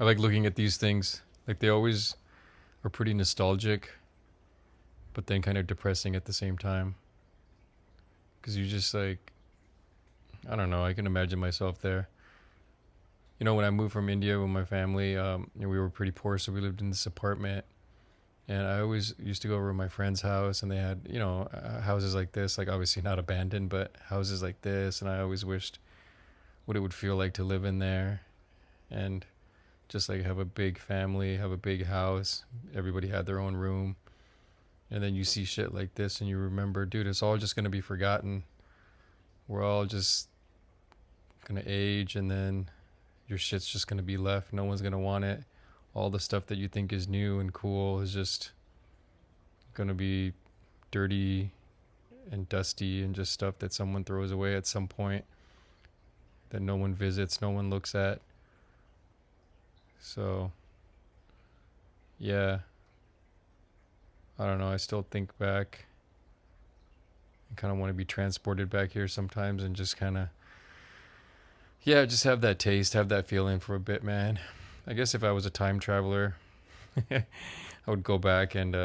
I like looking at these things. Like they always are pretty nostalgic, but then kind of depressing at the same time. Because you just like, I don't know. I can imagine myself there. You know, when I moved from India with my family, we were pretty poor, so we lived in this apartment. And I always used to go over to my friend's house, and they had, houses like this, like obviously not abandoned, but houses like this. And I always wished what it would feel like to live in there, and just like have a big family, have a big house. Everybody had their own room. And then you see shit like this, and you remember, dude, it's all just gonna be forgotten. We're all just gonna age, and then your shit's just gonna be left. No one's gonna want it. All the stuff that you think is new and cool is just gonna be dirty and dusty and just stuff that someone throws away at some point that no one visits, no one looks at. So, yeah, I don't know. I still think back and kind of want to be transported back here sometimes and just kind of, yeah, just have that taste, have that feeling for a bit, man. I guess if I was a time traveler, I would go back and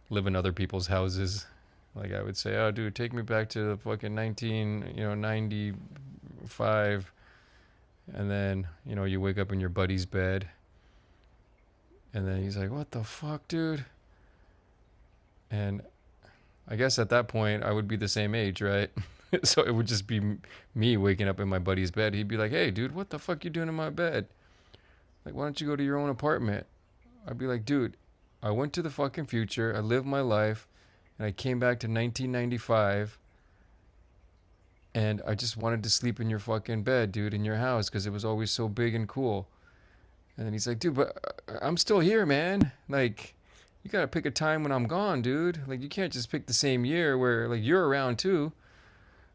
live in other people's houses. Like I would say, oh, dude, take me back to the fucking 1995, and then you wake up in your buddy's bed, and then he's like, "What the fuck, dude?" And I guess at that point I would be the same age, right? So it would just be me waking up in my buddy's bed. He'd be like, "Hey, dude, what the fuck you doing in my bed? Like, why don't you go to your own apartment?" I'd be like, "Dude, I went to the fucking future. I lived my life, and I came back to 1995, and I just wanted to sleep in your fucking bed, dude, in your house, because it was always so big and cool." And then he's like, "Dude, but I'm still here, man. Like, you gotta pick a time when I'm gone, dude. Like, you can't just pick the same year where like you're around too.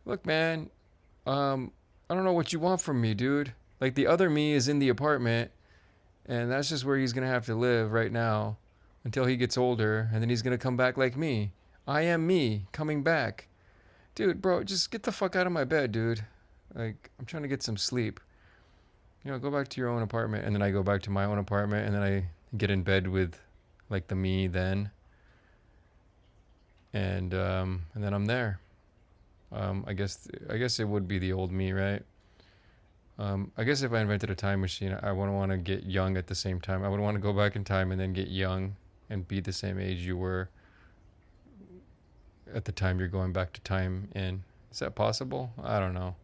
Look, man, um, I don't know what you want from me, dude. Like the other me is in the apartment, and that's just where he's gonna have to live right now until he gets older, and then he's gonna come back like me. I am me coming back, dude, bro. Just get the fuck out of my bed, dude. Like, I'm trying to get some sleep. Go back to your own apartment." And then I go back to my own apartment, and then I get in bed with like the me then, and then I'm there. I guess it would be the old me, right? I guess if I invented a time machine, I would want to get young at the same time. I would want to go back in time and then get young and be the same age you were at the time you're going back to time in. Is that possible? I don't know.